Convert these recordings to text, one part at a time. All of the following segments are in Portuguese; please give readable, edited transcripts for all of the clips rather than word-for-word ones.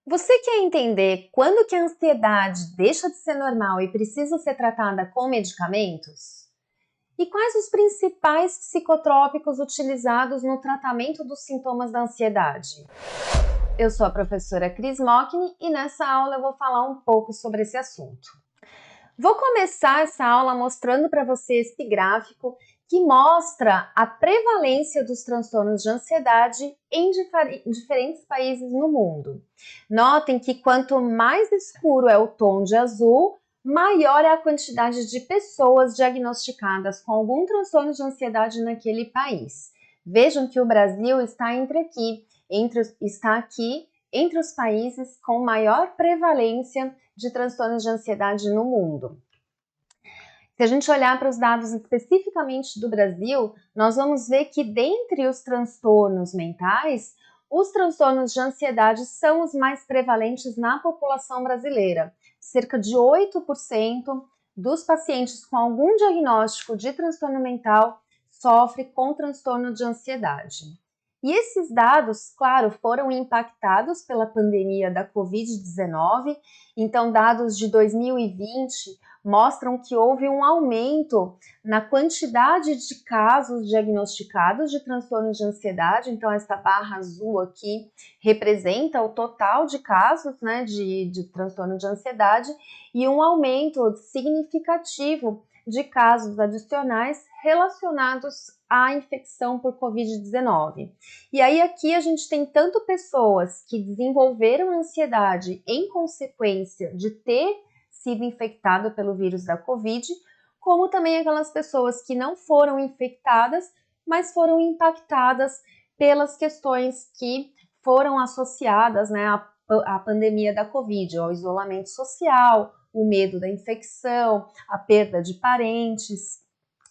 Você quer entender quando que a ansiedade deixa de ser normal e precisa ser tratada com medicamentos? E quais os principais psicotrópicos utilizados no tratamento dos sintomas da ansiedade? Eu sou a professora Cris Mockney e nessa aula eu vou falar um pouco sobre esse assunto. Vou começar essa aula mostrando para você esse gráfico que mostra a prevalência dos transtornos de ansiedade em diferentes países no mundo. Notem que quanto mais escuro é o tom de azul, maior é a quantidade de pessoas diagnosticadas com algum transtorno de ansiedade naquele país. Vejam que o Brasil está está aqui entre os países com maior prevalência de transtornos de ansiedade no mundo. Se a gente olhar para os dados especificamente do Brasil, nós vamos ver que dentre os transtornos mentais, os transtornos de ansiedade são os mais prevalentes na população brasileira. Cerca de 8% dos pacientes com algum diagnóstico de transtorno mental sofrem com transtorno de ansiedade. E esses dados, claro, foram impactados pela pandemia da Covid-19, então dados de 2020 mostram que houve um aumento na quantidade de casos diagnosticados de transtorno de ansiedade, então essa barra azul aqui representa o total de casos, né, de transtorno de ansiedade e um aumento significativo de casos adicionais relacionados à infecção por Covid-19. E aí aqui a gente tem tanto pessoas que desenvolveram ansiedade em consequência de ter sido infectado pelo vírus da Covid, como também aquelas pessoas que não foram infectadas, mas foram impactadas pelas questões que foram associadas, né, à pandemia da Covid, ao isolamento social, o medo da infecção, a perda de parentes.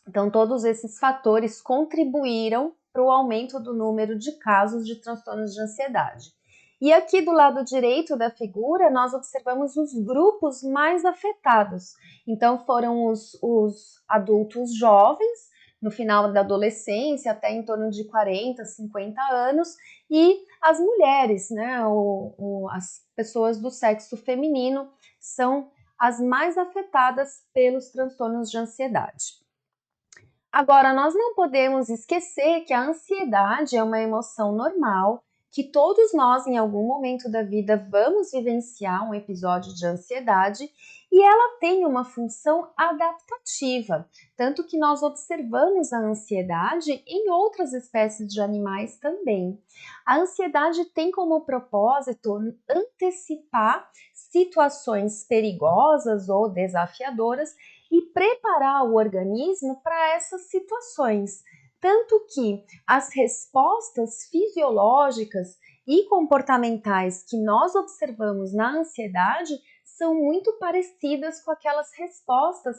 Então, todos esses fatores contribuíram para o aumento do número de casos de transtornos de ansiedade. E aqui do lado direito da figura, nós observamos os grupos mais afetados. Então, foram os adultos jovens, no final da adolescência, até em torno de 40, 50 anos, e as mulheres, né, as pessoas do sexo feminino, são as mais afetadas pelos transtornos de ansiedade. Agora, nós não podemos esquecer que a ansiedade é uma emoção normal, que todos nós, em algum momento da vida, vamos vivenciar um episódio de ansiedade e ela tem uma função adaptativa, tanto que nós observamos a ansiedade em outras espécies de animais também. A ansiedade tem como propósito antecipar situações perigosas ou desafiadoras e preparar o organismo para essas situações. Tanto que as respostas fisiológicas e comportamentais que nós observamos na ansiedade são muito parecidas com aquelas respostas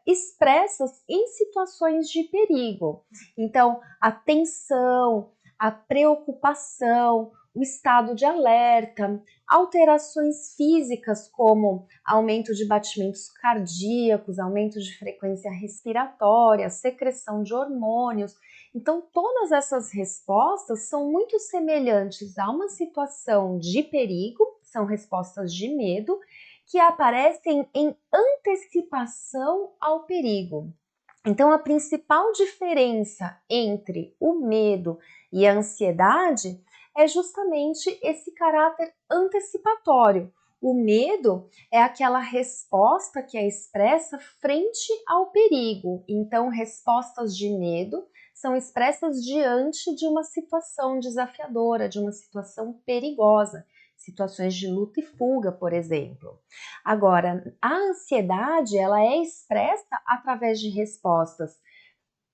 expressas em situações de perigo. Então, a tensão, a preocupação, o estado de alerta, alterações físicas como aumento de batimentos cardíacos, aumento de frequência respiratória, secreção de hormônios. Então, todas essas respostas são muito semelhantes a uma situação de perigo, são respostas de medo, que aparecem em antecipação ao perigo. Então, a principal diferença entre o medo e a ansiedade é justamente esse caráter antecipatório. O medo é aquela resposta que é expressa frente ao perigo. Então, respostas de medo são expressas diante de uma situação desafiadora, de uma situação perigosa, situações de luta e fuga, por exemplo. Agora, a ansiedade, ela é expressa através de respostas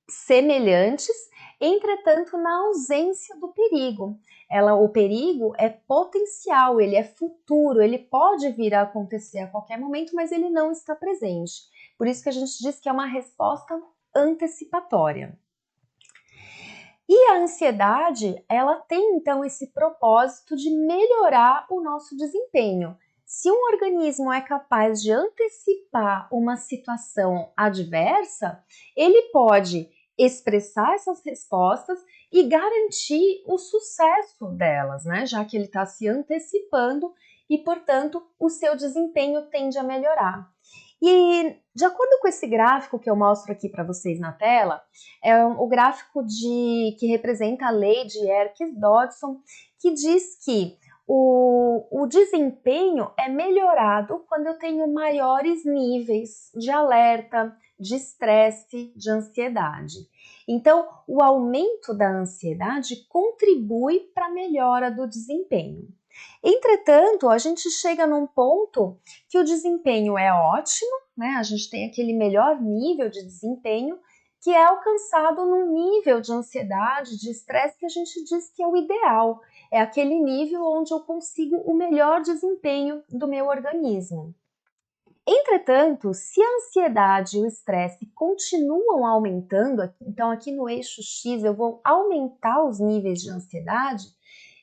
semelhantes, entretanto, na ausência do perigo. O perigo é potencial, ele é futuro, ele pode vir a acontecer a qualquer momento, mas ele não está presente. Por isso que a gente diz que é uma resposta antecipatória. E a ansiedade, ela tem então esse propósito de melhorar o nosso desempenho. Se um organismo é capaz de antecipar uma situação adversa, ele pode expressar essas respostas e garantir o sucesso delas, né? Já que ele está se antecipando e, portanto, o seu desempenho tende a melhorar. E, de acordo com esse gráfico que eu mostro aqui para vocês na tela, é o gráfico que representa a lei de Yerkes-Dodson, que diz que o desempenho é melhorado quando eu tenho maiores níveis de alerta, de estresse, de ansiedade. Então, o aumento da ansiedade contribui para a melhora do desempenho. Entretanto, a gente chega num ponto que o desempenho é ótimo, né? A gente tem aquele melhor nível de desempenho que é alcançado num nível de ansiedade, de estresse que a gente diz que é o ideal. É aquele nível onde eu consigo o melhor desempenho do meu organismo. Entretanto, se a ansiedade e o estresse continuam aumentando, então aqui no eixo X eu vou aumentar os níveis de ansiedade,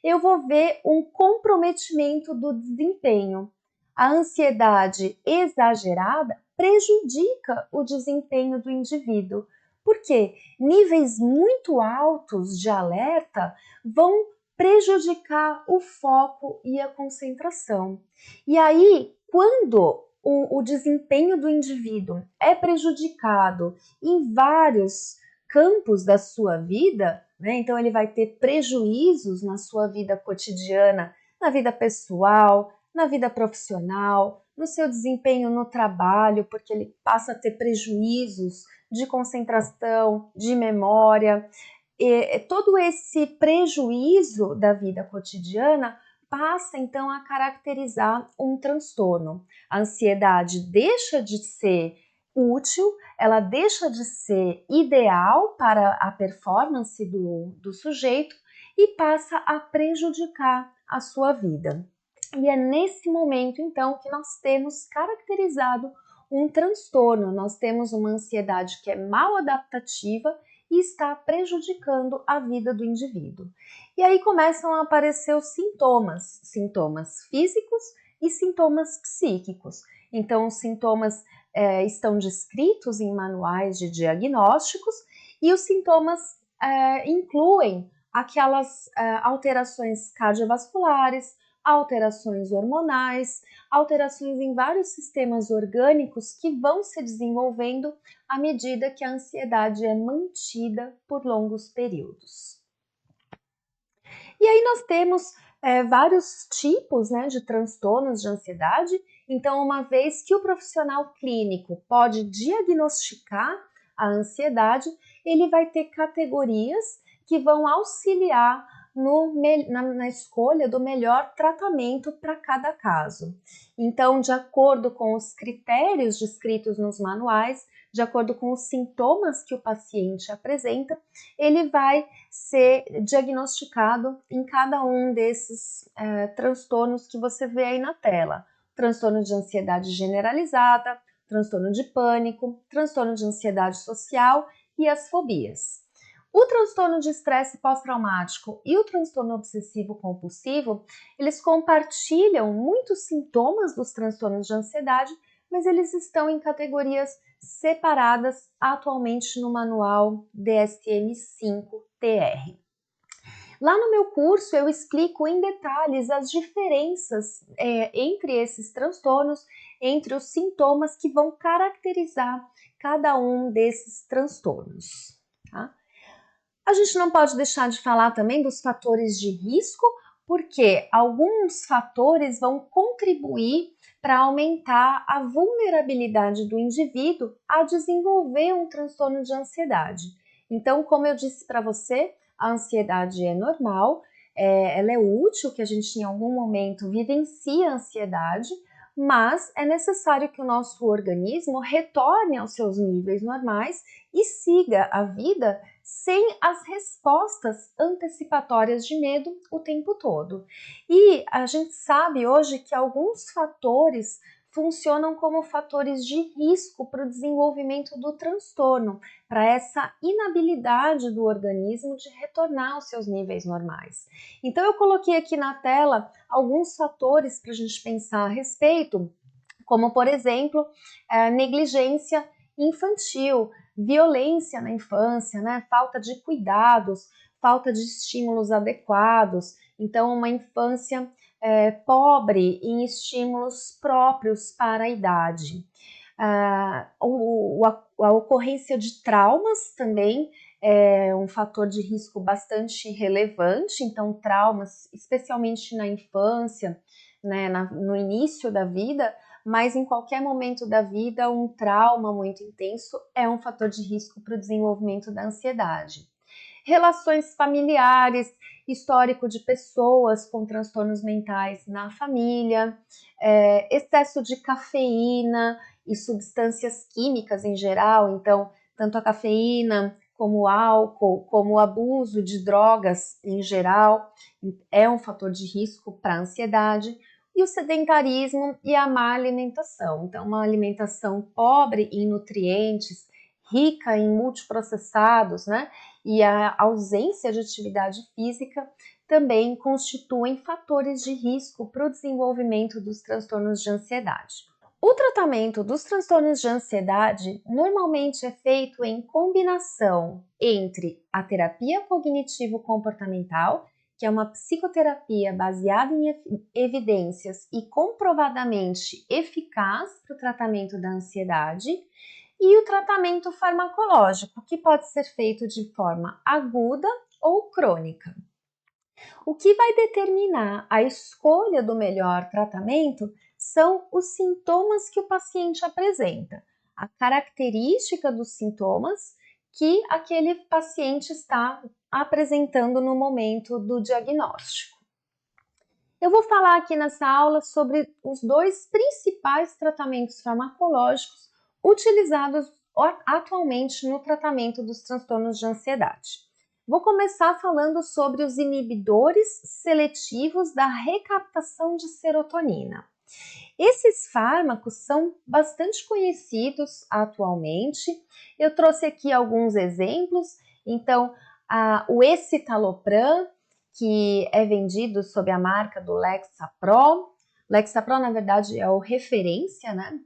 eu vou ver um comprometimento do desempenho. A ansiedade exagerada prejudica o desempenho do indivíduo, porque níveis muito altos de alerta vão prejudicar o foco e a concentração. E aí, quando o desempenho do indivíduo é prejudicado em vários campos da sua vida, né? Então ele vai ter prejuízos na sua vida cotidiana, na vida pessoal, na vida profissional, no seu desempenho no trabalho, porque ele passa a ter prejuízos de concentração, de memória. E todo esse prejuízo da vida cotidiana passa então a caracterizar um transtorno. A ansiedade deixa de ser útil, ela deixa de ser ideal para a performance do sujeito e passa a prejudicar a sua vida. E é nesse momento então que nós temos caracterizado um transtorno, nós temos uma ansiedade que é mal adaptativa e está prejudicando a vida do indivíduo. E aí começam a aparecer os sintomas, sintomas físicos e sintomas psíquicos. Então, os sintomas estão descritos em manuais de diagnósticos e os sintomas incluem aquelas alterações cardiovasculares, alterações hormonais, alterações em vários sistemas orgânicos que vão se desenvolvendo à medida que a ansiedade é mantida por longos períodos. E aí nós temos vários tipos, né, de transtornos de ansiedade. Então, uma vez que o profissional clínico pode diagnosticar a ansiedade, ele vai ter categorias que vão auxiliar na escolha do melhor tratamento para cada caso. Então, de acordo com os critérios descritos nos manuais, de acordo com os sintomas que o paciente apresenta, ele vai ser diagnosticado em cada um desses transtornos que você vê aí na tela. Transtorno de ansiedade generalizada, transtorno de pânico, transtorno de ansiedade social e as fobias. O transtorno de estresse pós-traumático e o transtorno obsessivo-compulsivo, eles compartilham muitos sintomas dos transtornos de ansiedade, mas eles estão em categorias separadas atualmente no manual DSM-5-TR. Lá no meu curso eu explico em detalhes as diferenças entre esses transtornos, entre os sintomas que vão caracterizar cada um desses transtornos. Tá? A gente não pode deixar de falar também dos fatores de risco, porque alguns fatores vão contribuir para aumentar a vulnerabilidade do indivíduo a desenvolver um transtorno de ansiedade. Então, como eu disse para você, a ansiedade é normal, ela é útil, que a gente em algum momento vivencie a ansiedade, mas é necessário que o nosso organismo retorne aos seus níveis normais e siga a vida sem as respostas antecipatórias de medo o tempo todo. E a gente sabe hoje que alguns fatores funcionam como fatores de risco para o desenvolvimento do transtorno, para essa inabilidade do organismo de retornar aos seus níveis normais. Então eu coloquei aqui na tela alguns fatores para a gente pensar a respeito, como por exemplo, negligência infantil, violência na infância, né? Falta de cuidados, falta de estímulos adequados. Então, uma infância pobre em estímulos próprios para a idade. A ocorrência de traumas também é um fator de risco bastante relevante, então traumas, especialmente na infância, né, no início da vida, mas em qualquer momento da vida, um trauma muito intenso é um fator de risco para o desenvolvimento da ansiedade. Relações familiares, histórico de pessoas com transtornos mentais na família, excesso de cafeína e substâncias químicas em geral, então, tanto a cafeína como o álcool, como o abuso de drogas em geral, é um fator de risco para a ansiedade, e o sedentarismo e a má alimentação. Então, uma alimentação pobre em nutrientes, rica em multiprocessados, né? E a ausência de atividade física também constituem fatores de risco para o desenvolvimento dos transtornos de ansiedade. O tratamento dos transtornos de ansiedade normalmente é feito em combinação entre a terapia cognitivo-comportamental, que é uma psicoterapia baseada em evidências e comprovadamente eficaz para o tratamento da ansiedade, e o tratamento farmacológico, que pode ser feito de forma aguda ou crônica. O que vai determinar a escolha do melhor tratamento são os sintomas que o paciente apresenta, a característica dos sintomas que aquele paciente está apresentando no momento do diagnóstico. Eu vou falar aqui nessa aula sobre os dois principais tratamentos farmacológicos utilizados atualmente no tratamento dos transtornos de ansiedade. Vou começar falando sobre os inibidores seletivos da recaptação de serotonina. Esses fármacos são bastante conhecidos atualmente. Eu trouxe aqui alguns exemplos. Então, o escitalopram, que é vendido sob a marca do Lexapro. Lexapro, na verdade, é o referência, né?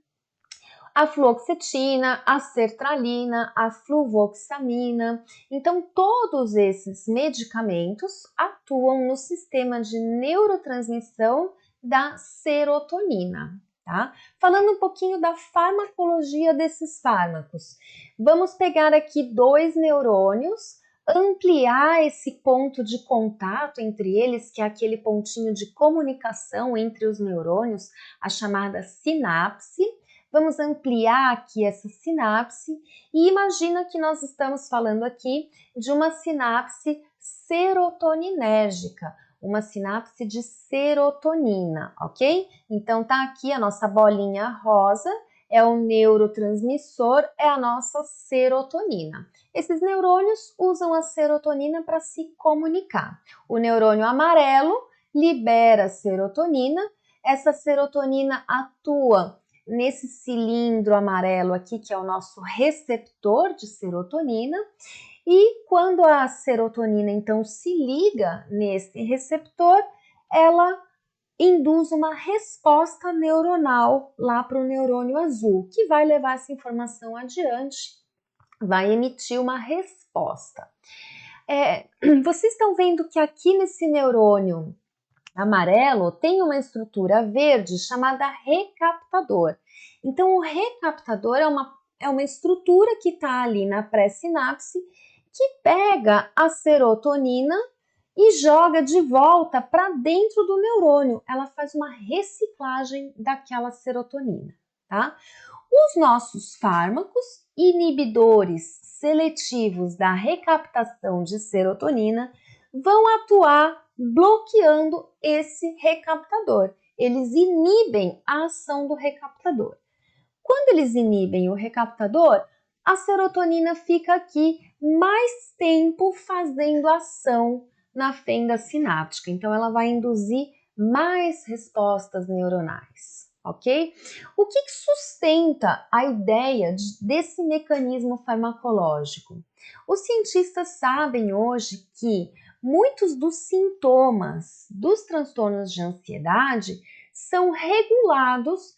A fluoxetina, a sertralina, a fluvoxamina. Então, todos esses medicamentos atuam no sistema de neurotransmissão da serotonina, tá? Falando um pouquinho da farmacologia desses fármacos. Vamos pegar aqui dois neurônios, ampliar esse ponto de contato entre eles, que é aquele pontinho de comunicação entre os neurônios, a chamada sinapse. Vamos ampliar aqui essa sinapse e imagina que nós estamos falando aqui de uma sinapse serotoninérgica, uma sinapse de serotonina, ok? Então tá aqui a nossa bolinha rosa, é o neurotransmissor, é a nossa serotonina. Esses neurônios usam a serotonina para se comunicar. O neurônio amarelo libera serotonina, essa serotonina atua nesse cilindro amarelo aqui, que é o nosso receptor de serotonina, e quando a serotonina então se liga nesse receptor, ela induz uma resposta neuronal lá para o neurônio azul, que vai levar essa informação adiante, vai emitir uma resposta. Vocês estão vendo que aqui nesse neurônio amarelo tem uma estrutura verde chamada recaptador. Então, o recaptador é uma estrutura que está ali na pré-sinapse que pega a serotonina e joga de volta para dentro do neurônio. Ela faz uma reciclagem daquela serotonina, tá? Os nossos fármacos inibidores seletivos da recaptação de serotonina vão atuar bloqueando esse recaptador. Eles inibem a ação do recaptador. Quando eles inibem o recaptador, a serotonina fica aqui mais tempo fazendo ação na fenda sináptica. Então, ela vai induzir mais respostas neuronais, ok? O que sustenta a ideia desse mecanismo farmacológico? Os cientistas sabem hoje que muitos dos sintomas dos transtornos de ansiedade são regulados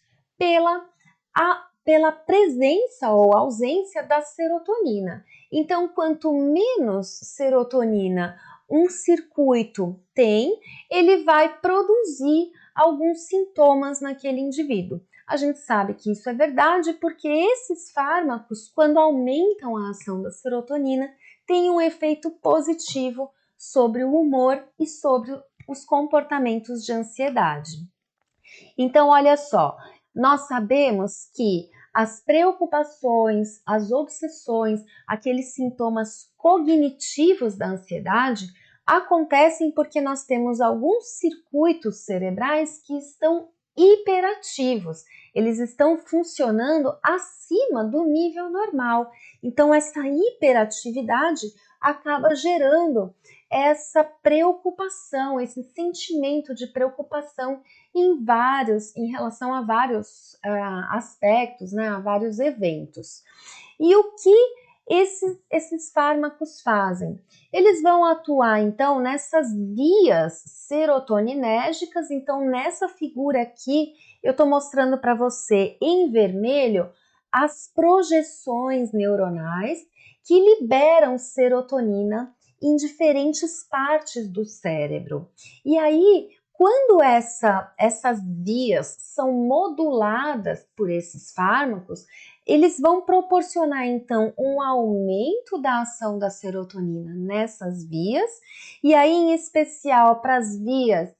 pela presença ou ausência da serotonina. Então, quanto menos serotonina um circuito tem, ele vai produzir alguns sintomas naquele indivíduo. A gente sabe que isso é verdade porque esses fármacos, quando aumentam a ação da serotonina, têm um efeito positivo sobre o humor e sobre os comportamentos de ansiedade. Então, olha só, nós sabemos que as preocupações, as obsessões, aqueles sintomas cognitivos da ansiedade acontecem porque nós temos alguns circuitos cerebrais que estão hiperativos, eles estão funcionando acima do nível normal. Então, essa hiperatividade acaba gerando essa preocupação, esse sentimento de preocupação em relação a vários aspectos, né, a vários eventos. E o que esses fármacos fazem? Eles vão atuar, então, nessas vias serotoninérgicas. Então, nessa figura aqui, eu estou mostrando para você em vermelho as projeções neuronais que liberam serotonina em diferentes partes do cérebro. E aí, quando essas vias são moduladas por esses fármacos, eles vão proporcionar então um aumento da ação da serotonina nessas vias, e aí em especial para as vias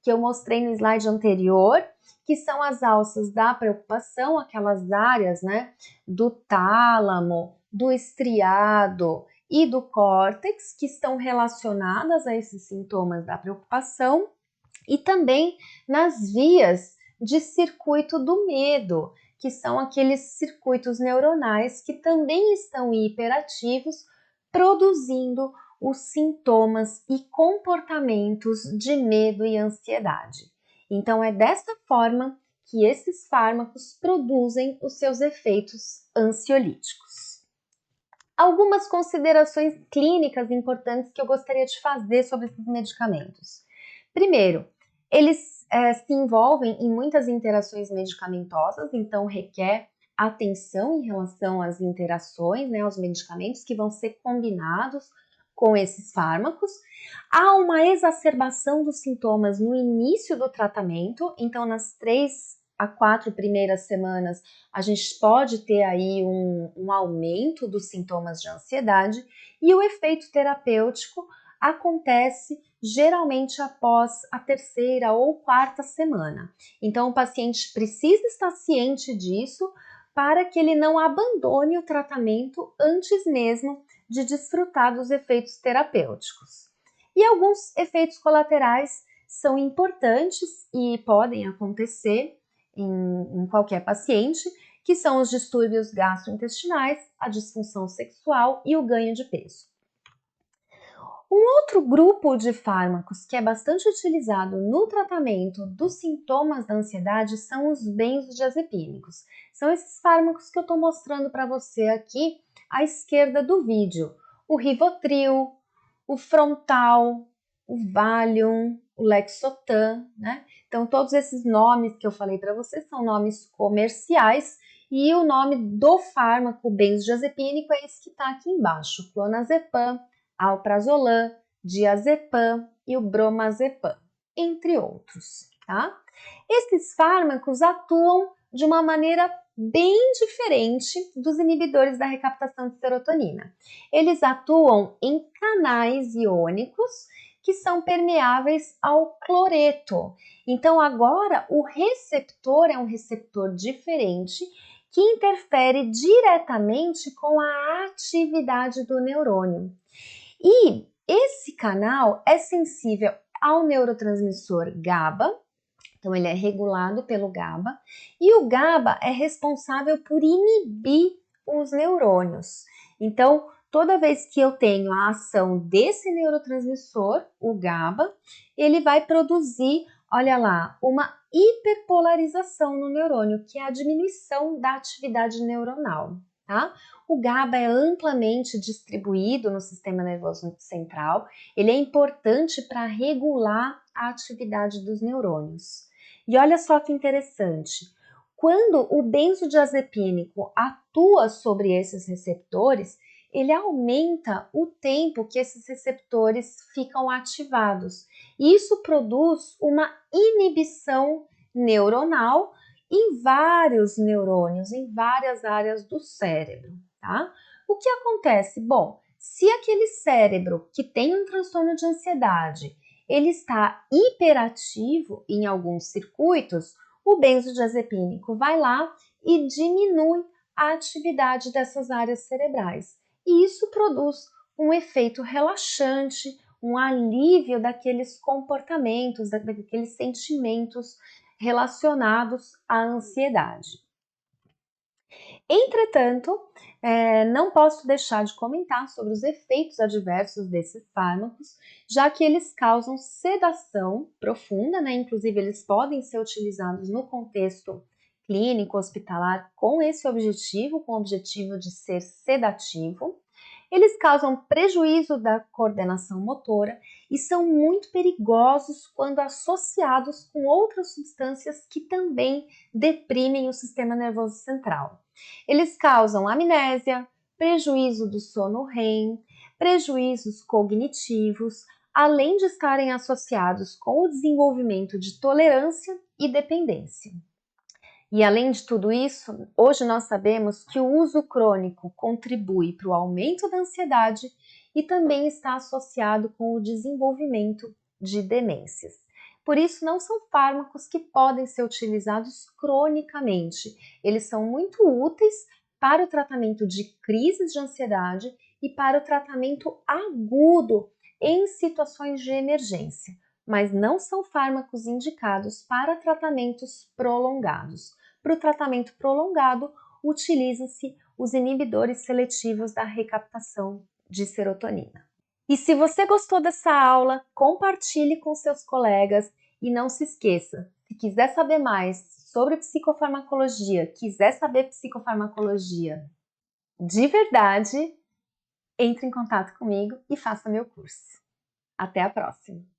que eu mostrei no slide anterior, que são as alças da preocupação, aquelas áreas, né, do tálamo, do estriado e do córtex, que estão relacionadas a esses sintomas da preocupação, e também nas vias de circuito do medo, que são aqueles circuitos neuronais que também estão hiperativos, produzindo os sintomas e comportamentos de medo e ansiedade. Então, é desta forma que esses fármacos produzem os seus efeitos ansiolíticos. Algumas considerações clínicas importantes que eu gostaria de fazer sobre esses medicamentos. Primeiro, eles se envolvem em muitas interações medicamentosas, então requer atenção em relação às interações, né, aos medicamentos que vão ser combinados com esses fármacos. Há uma exacerbação dos sintomas no início do tratamento, então nas 3 a 4 primeiras semanas a gente pode ter aí um aumento dos sintomas de ansiedade, e o efeito terapêutico acontece geralmente após a 3ª ou 4ª semana. Então, o paciente precisa estar ciente disso para que ele não abandone o tratamento antes mesmo de desfrutar dos efeitos terapêuticos. E alguns efeitos colaterais são importantes e podem acontecer em qualquer paciente, que são os distúrbios gastrointestinais, a disfunção sexual e o ganho de peso. Um outro grupo de fármacos que é bastante utilizado no tratamento dos sintomas da ansiedade são os benzodiazepínicos. São esses fármacos que eu estou mostrando para você aqui à esquerda do vídeo. O Rivotril, o Frontal, o Valium, o Lexotan, né? Então, todos esses nomes que eu falei para você são nomes comerciais, e o nome do fármaco benzodiazepínico é esse que está aqui embaixo: clonazepam, alprazolam, diazepam e o bromazepam, entre outros, tá? Esses fármacos atuam de uma maneira bem diferente dos inibidores da recaptação de serotonina. Eles atuam em canais iônicos que são permeáveis ao cloreto. Então, agora o receptor é um receptor diferente que interfere diretamente com a atividade do neurônio. E esse canal é sensível ao neurotransmissor GABA, então ele é regulado pelo GABA, e o GABA é responsável por inibir os neurônios. Então, toda vez que eu tenho a ação desse neurotransmissor, o GABA, ele vai produzir, olha lá, uma hiperpolarização no neurônio, que é a diminuição da atividade neuronal. Tá? O GABA é amplamente distribuído no sistema nervoso central, ele é importante para regular a atividade dos neurônios. E olha só que interessante, quando o benzodiazepínico atua sobre esses receptores, ele aumenta o tempo que esses receptores ficam ativados. E isso produz uma inibição neuronal em vários neurônios, em várias áreas do cérebro, tá? O que acontece? Bom, se aquele cérebro que tem um transtorno de ansiedade, ele está hiperativo em alguns circuitos, o benzodiazepínico vai lá e diminui a atividade dessas áreas cerebrais. E isso produz um efeito relaxante, um alívio daqueles comportamentos, daqueles sentimentos relacionados à ansiedade. Entretanto, não posso deixar de comentar sobre os efeitos adversos desses fármacos, já que eles causam sedação profunda, né? Inclusive eles podem ser utilizados no contexto clínico, hospitalar, com esse objetivo, com o objetivo de ser sedativo. Eles causam prejuízo da coordenação motora e são muito perigosos quando associados com outras substâncias que também deprimem o sistema nervoso central. Eles causam amnésia, prejuízo do sono REM, prejuízos cognitivos, além de estarem associados com o desenvolvimento de tolerância e dependência. E além de tudo isso, hoje nós sabemos que o uso crônico contribui para o aumento da ansiedade e também está associado com o desenvolvimento de demências. Por isso, não são fármacos que podem ser utilizados cronicamente. Eles são muito úteis para o tratamento de crises de ansiedade e para o tratamento agudo em situações de emergência, mas não são fármacos indicados para tratamentos prolongados. Para o tratamento prolongado, utilizam-se os inibidores seletivos da recaptação de serotonina. E se você gostou dessa aula, compartilhe com seus colegas e não se esqueça, se quiser saber mais sobre psicofarmacologia, quiser saber psicofarmacologia de verdade, entre em contato comigo e faça meu curso. Até a próxima!